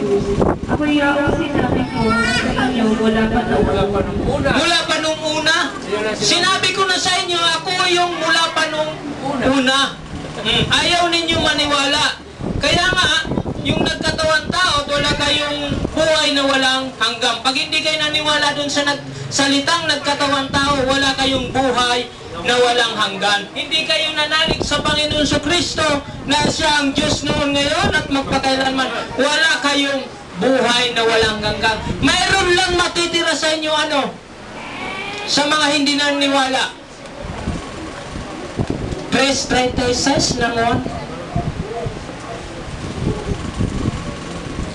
Jesus. Ako'y ang sinabi ko sa inyo mula pa nung una. Mula pa nung una? Sinabi ko na sa inyo, ako yung mula pa nung una. Ayaw ninyo maniwala. Kaya nga, yung nagkatawan tao, wala kayong buhay na walang hanggang. Pag hindi kayo naniwala dun sa salitang nagkatawan tao, wala kayong buhay na walang hanggan. Hindi kayo nanalig sa Panginoon Kristo na siya ang Diyos noon ngayon at magpakailanman. Wala kayong buhay na walang hanggan. Mayroon lang matitira sa inyo sa mga hindi naniwala. Verse 36 naman.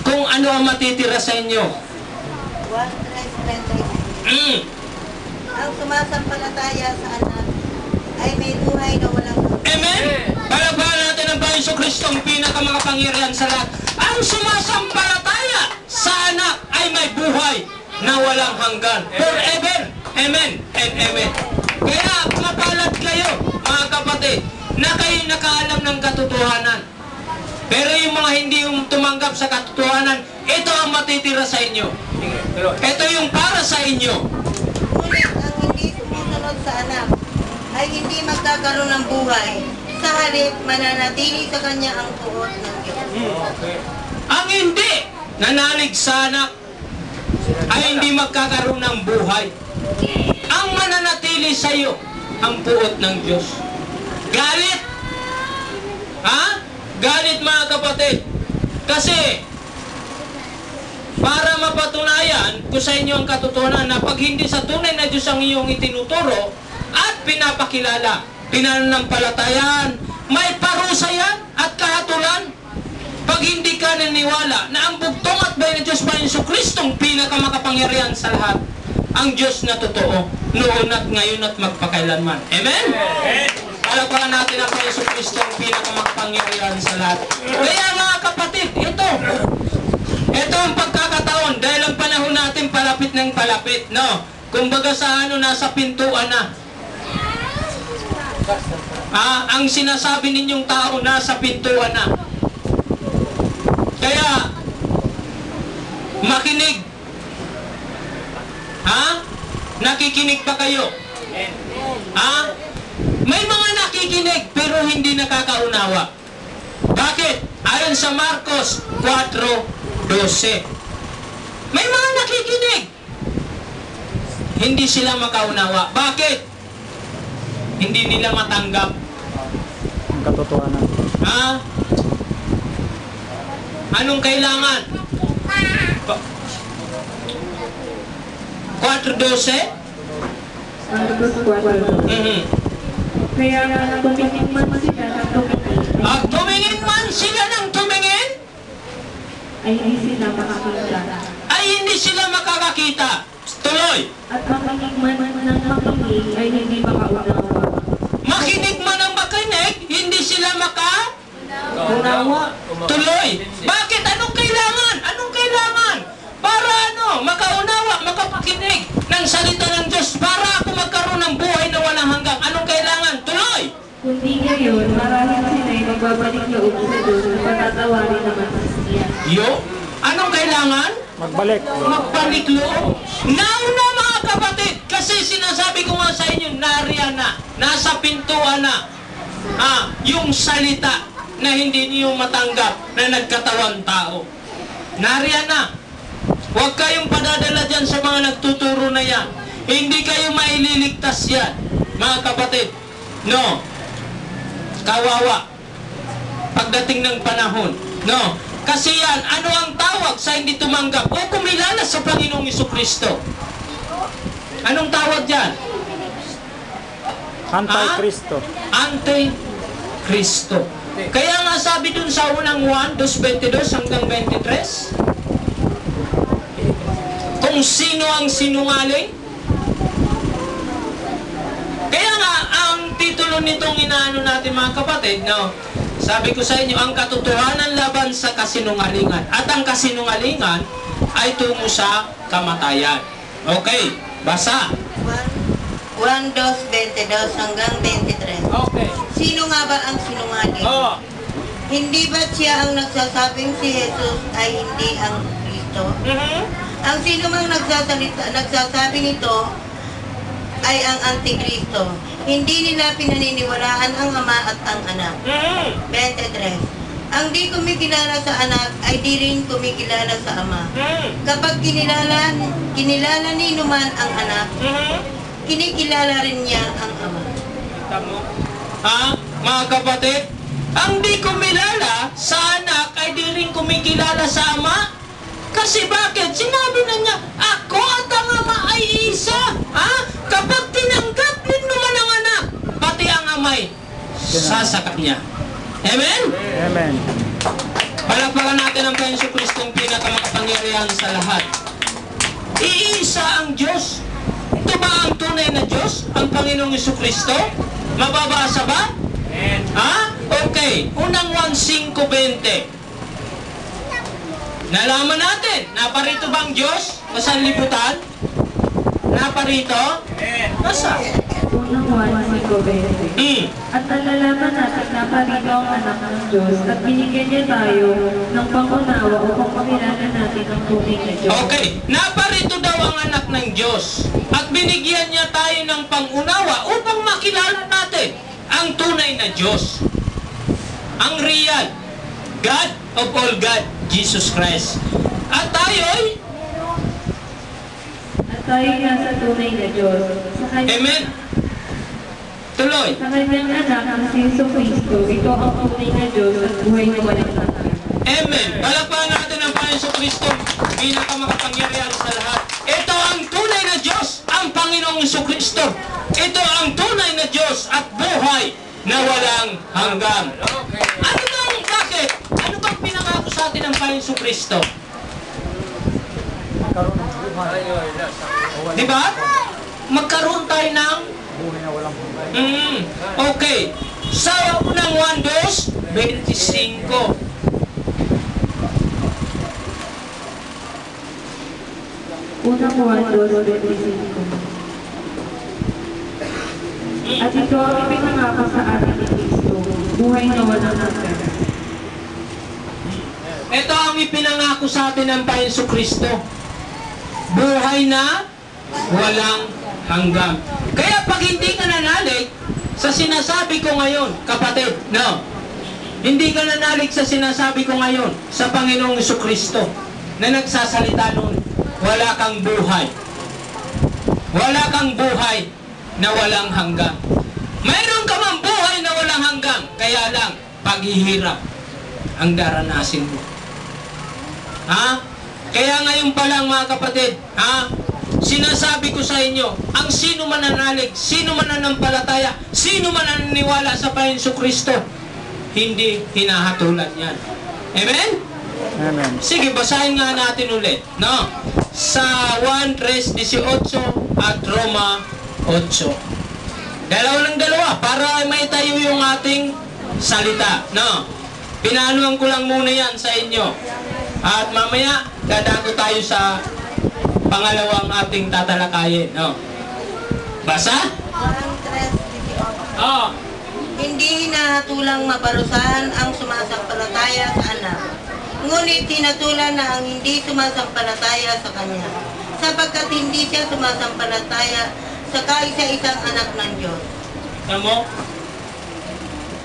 Kung ano ang matitira sa inyo. 1:36. Ang sumasampalataya sa anak ay may buhay na walang hanggan. Amen? Palagpakan natin ang Panginoon Kristo ang pinakamakapangyarihan sa lahat. Ang sumasampalataya sa anak ay may buhay na walang hanggan. Forever. Amen and amen. Kaya mapalad kayo, mga kapatid, na kayo nakaalam ng katotohanan. Pero yung mga hindi tumanggap sa katotohanan, ito ang matitira sa inyo. Ito yung para sa inyo. Ngunit ang hindi sumusunod sa anak ay hindi magkakaroon ng buhay. Sa halip, mananatili sa kanya ang tuot ng Diyos. Ang hindi nanalig sa anak ay hindi magkakaroon ng buhay. Ang mananatili sa iyo ang puot ng Diyos. Galit. Galit, mga kapatid. Kasi para mapatunayan ko sa inyo ang katotohanan na pag hindi sa tunay na Diyos ang iyong itinuturo at pinapakilala, pinanampalatayaan, may parusa yan at kahatulan. Pag hindi ka naniwala na ang bugtong at bayan ng Diyos Panginoon Kristong pinakamakapangyarihan sa lahat, ang Diyos na totoo, noon at ngayon at magpakailanman. Amen? Palagpakan natin ang Panginoon Kristong pinakamakapangyarihan sa lahat. Kaya mga kapatid, ito ang pagkakataon dahil ang panahon natin palapit ng palapit, no? Kumbaga sa nasa pintuan na. Ang sinasabi ninyong tao nasa pintuan na. Kaya, makinig. Nakikinig pa kayo? May mga nakikinig pero hindi nakakaunawa. Bakit? Ayon sa Marcos 4:12. May mga nakikinig. Hindi sila makaunawa. Bakit? Hindi nila matanggap ang katotohanan. Anong kailangan? 4:12? Marcos 4:12. Kaya tumingin man sila ng tumingin. Tumingin man sila ng tumingin? Ay hindi sila makakita. Ay hindi sila makakakita. Tuloy. At makinig man ng makinig ay hindi makaunawa. Makinig man ang makinig, hindi sila Unawa. Tuloy. Bakit? Anong kailangan? Anong kailangan? Para makaunawa, makapakinig ng salita ng Diyos para ako magkaroon ng buhay na walang hanggang. Anong kailangan? Tuloy. Kundi ngayon, marahil sila ay magbabalik loob sa Diyos at patatawarin naman siya. Anong kailangan? Magbalik. Magbalik loob. Nauna, mga kapatid, kasi sinasabi ko nga sa inyo, nariyan na, nasa pintuan na, yung salita na hindi niyo matanggap na nagkatawan tao. Nariyan na. Huwag kayong padadala dyan sa mga nagtuturo na yan. Hindi kayo maililigtas yan, mga kapatid. No. Kawawa. Pagdating ng panahon. No. Kasi yan, ano ang tawag sa hindi tumanggap o kumilala sa Panginoong Jesucristo? Anong tawag dyan? Anti-Kristo. Anti-Kristo. Kaya nga sabi dun sa unang 1:22 hanggang 23, kung sino ang sinungaling. Kaya nga, ang titulo nitong inaano natin, mga kapatid, sabi ko sa inyo, ang katotohanan laban sa kasinungalingan. At ang kasinungalingan ay tungo sa kamatayan. Okay, basa. 1:22 hanggang 23. Okay. Sino nga ba ang sinungaling? Hindi ba siya ang nagsasabing si Jesus ay hindi ang Kristo? Ang sino mang nagsasabi nito ay ang Antikristo. Hindi nila pinaniniwalaan ang Ama at ang Anak. 23. Ang di kumikilala sa Anak ay di rin kumikilala sa Ama. Kapag kinilala ni numan ang Anak, kinikilala rin niya ang Ama. Tamo? Ha? Mga kapatid, ang di kumilala sa Anak ay di rin kumikilala sa Ama. Kasi bakit? Sinabi na niya, ako at ang Ama ay isa. Ha? Kapag tinanggap din naman ang Anak, pati ang Ama'y sasakat niya. Amen? Amen. Palakpakan natin ang Panginoon Kristo, ang pinakamakapangyarihan sa lahat. Iisa ang Diyos. Ito ba ang tunay na Diyos? Ang Panginoong Kristo? Mababasa ba? Ha? Okay. Unang 1:5-20. Nalaman natin, naparito ba ang Diyos? Nasaan libutan? Naparito? Nasa? Unang 1:5-20. At nalalaman natin na parito ang anak ng Diyos at binigyan niya tayo ng pangunawa upang makilala natin ang tunay na Diyos. Okay. Naparito daw ang anak ng Diyos at binigyan niya tayo ng pangunawa upang makilala natin ang tunay na Diyos. Ang real God of all God, Jesus Christ. At tayo'y nasa tunay na Diyos. Amen. Tuloy. Sa kanyang anak na si Jesucristo, ito ang tunay na Diyos at buhay na walang hanggan. Amen. Palakpakan natin ang Panginoon Kristo, pinakamakapangyarihan sa lahat. Ito ang tunay na Diyos, ang Panginoong Kristo. Ito ang tunay na Diyos at buhay na walang hanggan. Ano bang bakit? Ano bang pinangako sa atin ng Panginoong Kristo? Magkaroon ng buhay. Di ba? Magkaroon tayo ng Buhay na walang hanggan. okay. Sa unang 1:25. Unang 1:25. At ito ang ipinangako sa atin ni Kristo, buhay na walang hanggan. Ito ang ipinangako sa atin ng Panginoong Kristo. Buhay na walang hanggan. Kaya pag hindi ka nanalig sa sinasabi ko ngayon, kapatid, no? Hindi ka nanalig sa sinasabi ko ngayon sa Panginoong Kristo na nagsasalita noon, wala kang buhay. Wala kang buhay na walang hanggan. Mayroon ka mang buhay na walang hanggan, kaya lang, paghihirap ang daranasin mo. Ha? Kaya ngayon pa lang mga kapatid, ha? Sinasabi ko sa inyo, ang sino man nanalig, sino man nanampalataya, sino man naniniwala sa Panginoong Kristo, hindi hinahatulan yan. Amen? Amen. Sige, basahin nga natin ulit, no? Sa 1:18 at Roma 8. Dalawa para may tayo yung ating salita, no? Pinanuhan ko lang muna yan sa inyo. At mamaya, dadago tayo sa pangalawang ating tatalakayin, no? Basa? Juan 3:18. Oo. Hindi hinahatulang maparusahan ang sumasampalataya sa anak. Ngunit hinatulan na ang hindi sumasampalataya sa kanya, sapagkat hindi siya sumasampalataya sa kaisa-isang anak ng Diyos. Tamo?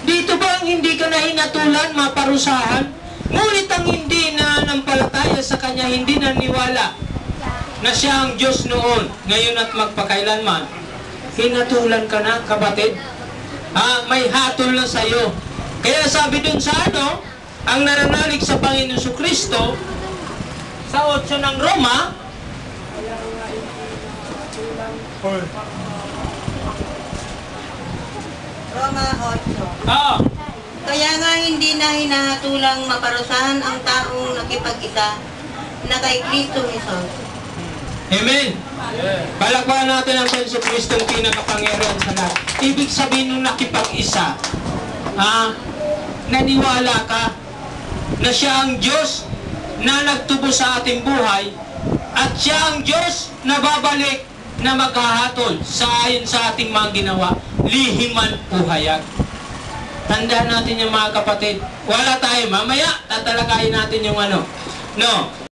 Dito ba ang hindi ka na hinatulan, maparusahan? Ngunit ang hindi na nampalataya sa kanya, hindi naniwala na siya ang Diyos noon, ngayon at magpakailanman. Hinatulan ka na, kapatid. May hatol na sa'yo. Kaya sabi dun sa ang naranalig sa Panginoon Kristo, sa 8 ng Roma, Roma 8. Kaya nga hindi na hinahatulang maparusahan ang taong nakipag-isa na kay Kristo Jesus. Amen. Palakpakan natin ang Panginoon Kristo, ang pinakapangyarihan sa lahat. Ibig sabihin nung nakipag-isa, naniwala ka na siya ang Diyos na nagtubo sa ating buhay at siya ang Diyos na babalik na maghahatol sa ayon sa ating mga ginawa, lihiman o hayag. Tandaan natin yung mga kapatid. Wala tayo. Mamaya, tatalakayin natin yung ano. No?